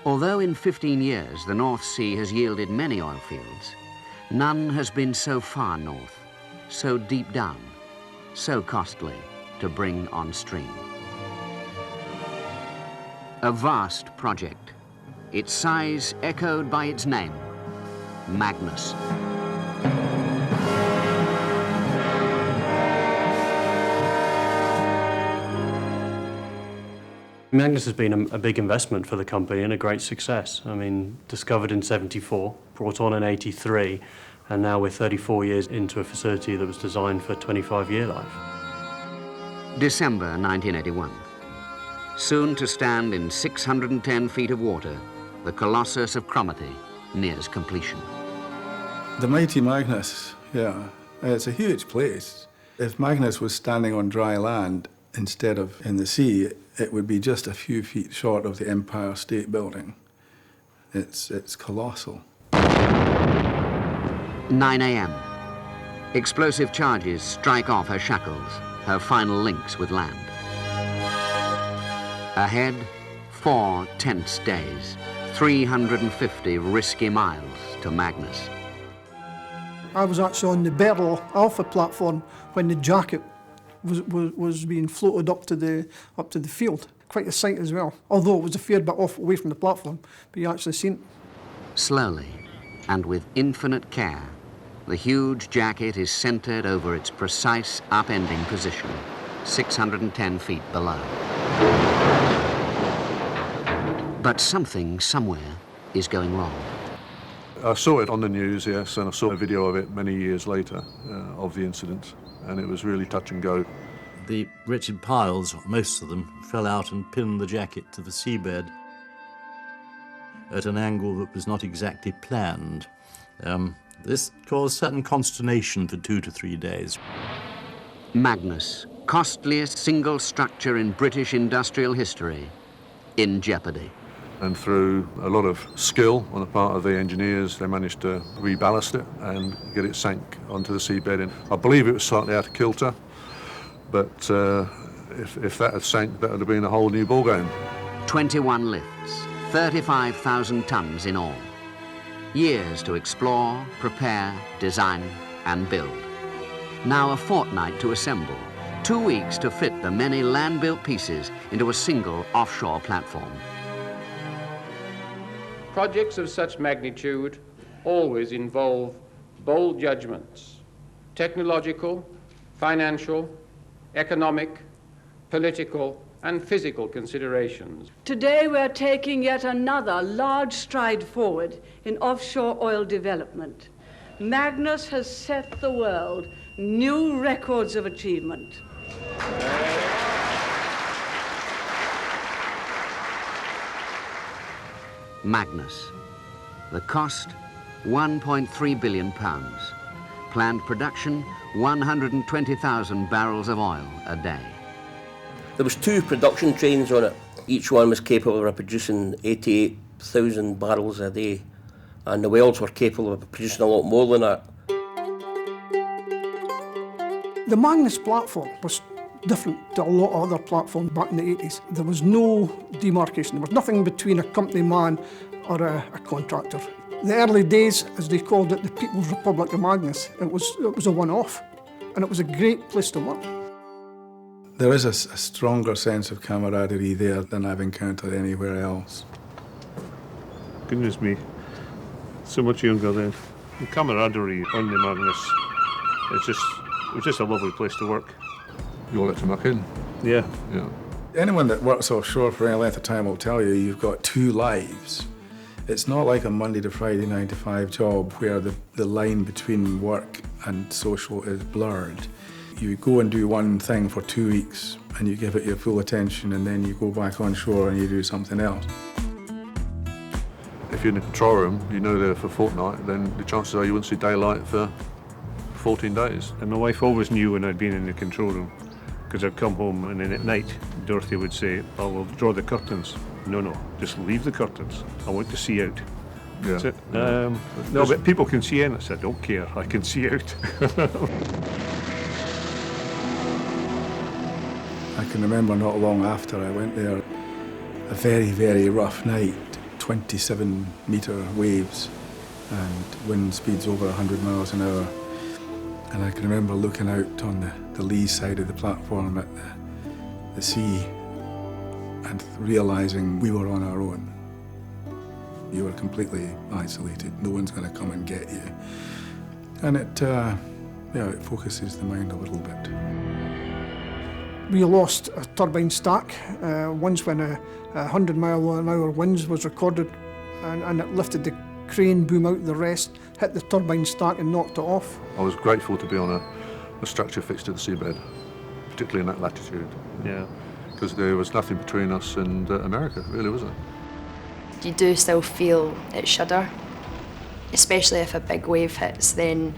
Although in 15 years the North Sea has yielded many oil fields, none has been so far north, so deep down, so costly to bring on stream. A vast project, its size echoed by its name, Magnus. Magnus has been a big investment for the company and a great success. I mean, discovered in '74, brought on in '83, and now we're 34 years into a facility that was designed for 25-year life. December 1981. Soon to stand in 610 feet of water, the Colossus of Cromarty nears completion. The mighty Magnus, yeah, it's a huge place. If Magnus was standing on dry land instead of in the sea, it would be just a few feet short of the Empire State Building. It's colossal. 9 a.m. Explosive charges strike off her shackles, her final links with land. Ahead, 4 tense days, 350 risky miles to Magnus. I was actually on the Beryl Alpha platform when the jacket was being floated up to the field. Quite a sight as well. Although it was a fair bit off away from the platform, but you actually seen it. Slowly, and with infinite care, the huge jacket is centered over its precise upending position, 610 feet below. But something, somewhere, is going wrong. I saw it on the news, yes, and I saw a video of it many years later, of the incident, and it was really touch and go. The wretched piles, most of them, fell out and pinned the jacket to the seabed at an angle that was not exactly planned. This caused certain consternation for 2 to 3 days. Magnus, costliest single structure in British industrial history, in jeopardy. And through a lot of skill on the part of the engineers, they managed to reballast it and get it sank onto the seabed. And I believe it was slightly out of kilter, but if that had sank, that would have been a whole new ballgame. 21 lifts, 35,000 tons in all. Years to explore, prepare, design, and build. Now a fortnight to assemble, 2 weeks to fit the many land-built pieces into a single offshore platform. Projects of such magnitude always involve bold judgments, technological, financial, economic, political, and physical considerations. Today we're taking yet another large stride forward in offshore oil development. Magnus has set the world new records of achievement. Magnus. The cost, £1.3 billion. Planned production, 120,000 barrels of oil a day. There was 2 production trains on it. Each one was capable of producing 88,000 barrels a day, and the welds were capable of producing a lot more than that. The Magnus platform was different to a lot of other platforms back in the 80s. There was no demarcation. There was nothing between a company man or a contractor. The early days, as they called it, the People's Republic of Magnus, it was a one-off, and it was a great place to work. There is a stronger sense of camaraderie there than I've encountered anywhere else. Goodness me, so much younger then. The camaraderie on the Magnus, it was just a lovely place to work. You all let to muck in? Yeah. Anyone that works offshore for any length of time will tell you you've got 2 lives. It's not like a Monday to Friday 9 to 5 job where the line between work and social is blurred. You go and do one thing for 2 weeks and you give it your full attention, and then you go back on shore and you do something else. If you're in the control room, you know there for a fortnight, then the chances are you won't see daylight for 14 days. And my wife always knew when I'd been in the control room, because I'd come home and then at night Dorothy would say, "Oh, we'll draw the curtains." No, just leave the curtains. I want to see out. Yeah. That's it. No, but people can see in. I said, I don't care, I can see out. I can remember not long after I went there, a very, very rough night, 27-metre waves and wind speeds over 100 miles an hour. And I can remember looking out on the lee side of the platform at the sea and realising we were on our own. You were completely isolated. No one's going to come and get you. And it focuses the mind a little bit. We lost a turbine stack once when a 100-mile-an-hour winds was recorded, and it lifted the crane boom out the rest, hit the turbine stack and knocked it off. I was grateful to be on a structure fixed to the seabed, particularly in that latitude. Yeah. Because there was nothing between us and America, really, was it? You do still feel it shudder, especially if a big wave hits, then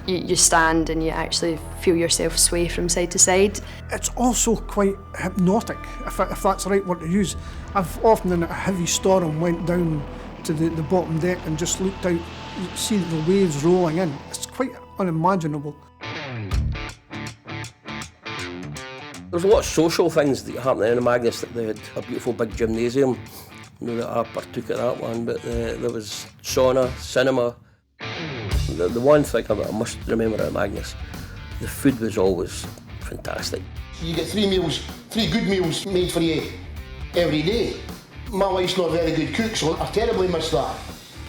you stand and you actually feel yourself sway from side to side. It's also quite hypnotic, if that's the right word to use. I've often in a heavy storm went down to the bottom deck and just looked out, you see the waves rolling in. It's quite unimaginable. There's a lot of social things that happen in the Magnus. That they had a beautiful big gymnasium. I know that I partook at that one, but there was sauna, cinema. The one thing I must remember at Magnus, the food was always fantastic. You get 3 good meals made for you every day. My wife's not a very good cook, so I terribly miss that.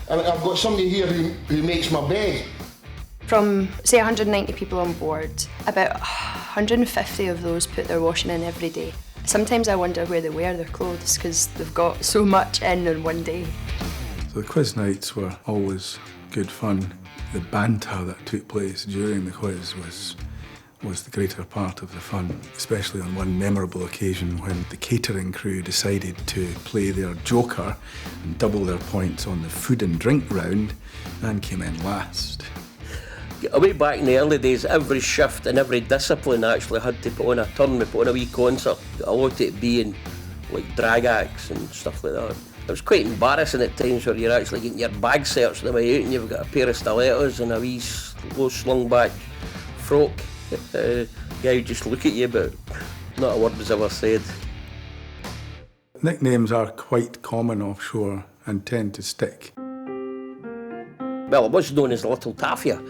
And I've got somebody here who makes my bed. From, say, 190 people on board, about 150 of those put their washing in every day. Sometimes I wonder where they wear their clothes, because they've got so much in one day. So the quiz nights were always good fun. The banter that took place during the quiz was the greater part of the fun, especially on one memorable occasion when the catering crew decided to play their joker and double their points on the food and drink round and came in last. Way back in the early days, every shift and every discipline actually had to put on a turn. We put on a wee concert. A lot of it being like drag acts and stuff like that. It was quite embarrassing at times where you're actually getting your bag searched on the way out and you've got a pair of stilettos and a wee low slung back frock. Guy would just look at you, but not a word was ever said. Nicknames are quite common offshore and tend to stick. Well, it was known as Little Tafia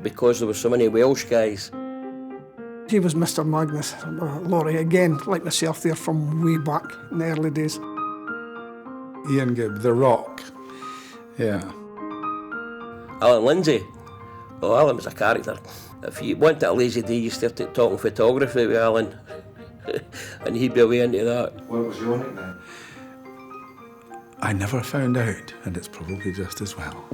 because there were so many Welsh guys. He was Mr. Magnus. Laurie, again, like myself there from way back in the early days. Ian Gibb, The Rock. Yeah. Alan Lindsay. Oh, Alan was a character. If you went to a lazy day, you started talking photography with Alan, and he'd be away into that. What was your nickname? I never found out, and it's probably just as well.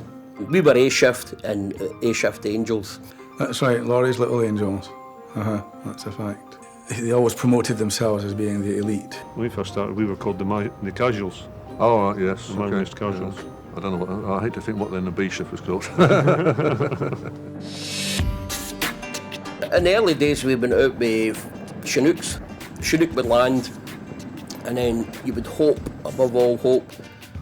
We were A-Shift and A-Shift Angels. That's right, Laurie's Little Angels. That's a fact. They always promoted themselves as being the elite. When we first started, we were called the Casuals. Oh, right, yes. The Magnus Casuals. Yes. I don't know what, I hate to think what then the B shift was called. In the early days, we went out with Chinooks. Chinook would land, and then you would hope, above all hope,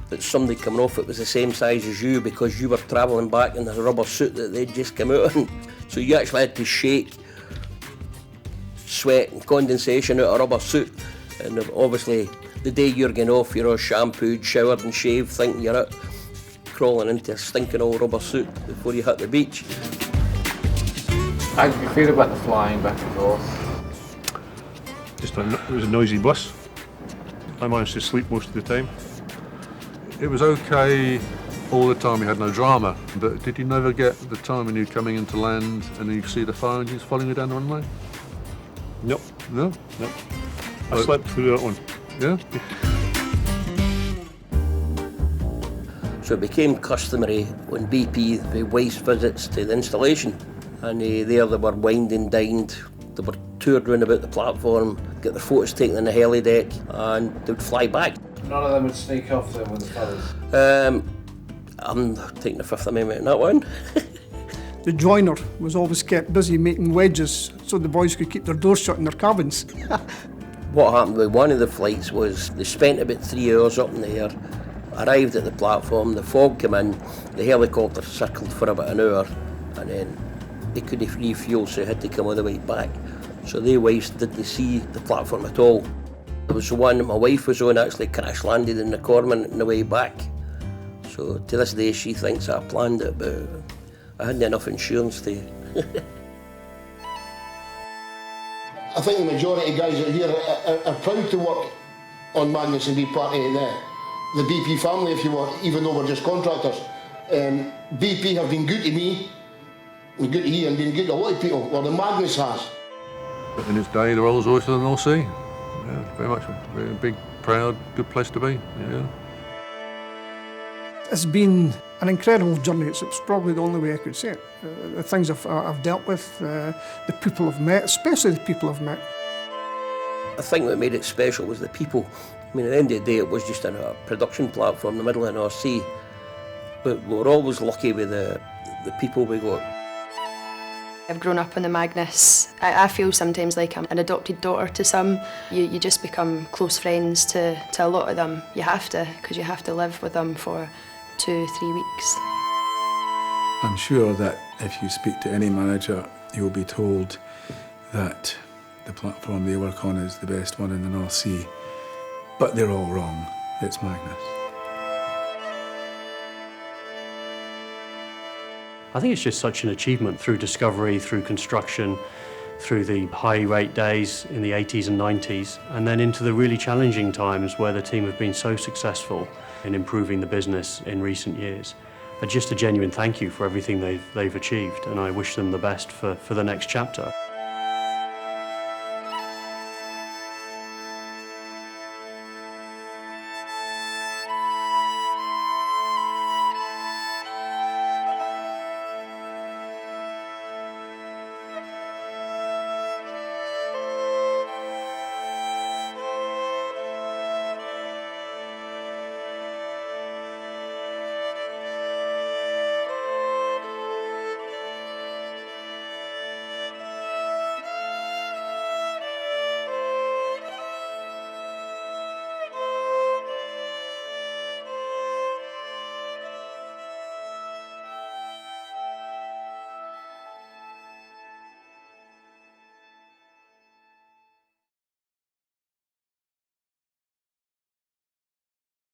that somebody coming off it was the same size as you because you were travelling back in the rubber suit that they'd just come out in. So you actually had to shake sweat and condensation out of a rubber suit. And obviously, the day you're getting off, you're all shampooed, showered and shaved, thinking you're out crawling into a stinking old rubber suit before you hit the beach. How did you feel about the flying back and forth? It was a noisy bus. I managed to sleep most of the time. It was okay all the time, we had no drama, but did you never get the time when you're coming into land and you see the fire engines following you down the runway? Nope. No? Nope. I slept through that one. Yeah? So it became customary when BP they waste visits to the installation, and there they were wined and dined. They were toured round about the platform, get their photos taken on the heli deck, and they would fly back. None of them would sneak off then with the fellas? I'm taking the Fifth Amendment in that one. The joiner was always kept busy making wedges so the boys could keep their doors shut in their cabins. What happened with one of the flights was they spent about 3 hours up in the air, arrived at the platform, the fog came in, the helicopter circled for about an hour, and then they couldn't refuel, so they had to come all the way back. So they didn't see the platform at all. There was one my wife was on actually crash landed in the Cormorant on the way back. So to this day she thinks I planned it, but I hadn't enough insurance to. I think the majority of guys out here are proud to work on Magnus and be part of the BP family, if you want, even though we're just contractors. BP have been good to me, and good to you, and been good to a lot of people. Well, the Magnus has. In its day, the Rolls Royce of the North Sea. Yeah, very much a very big, proud, good place to be. Yeah. It's been an incredible journey. It's probably the only way I could say it. The things I've dealt with, the people I've met, especially the people I've met. I think what made it special was the people. I mean, at the end of the day, it was just a production platform in the middle of the North Sea. But we were always lucky with the people we got. I've grown up on the Magnus. I feel sometimes like I'm an adopted daughter to some. You just become close friends to a lot of them. You have to, because you have to live with them for 2-3 weeks. I'm sure that if you speak to any manager, you'll be told that the platform they work on is the best one in the North Sea. But they're all wrong. It's Magnus. I think it's just such an achievement through discovery, through construction, through the high rate days in the 80s and 90s, and then into the really challenging times where the team have been so successful in improving the business in recent years. Just a genuine thank you for everything they've achieved, and I wish them the best for the next chapter.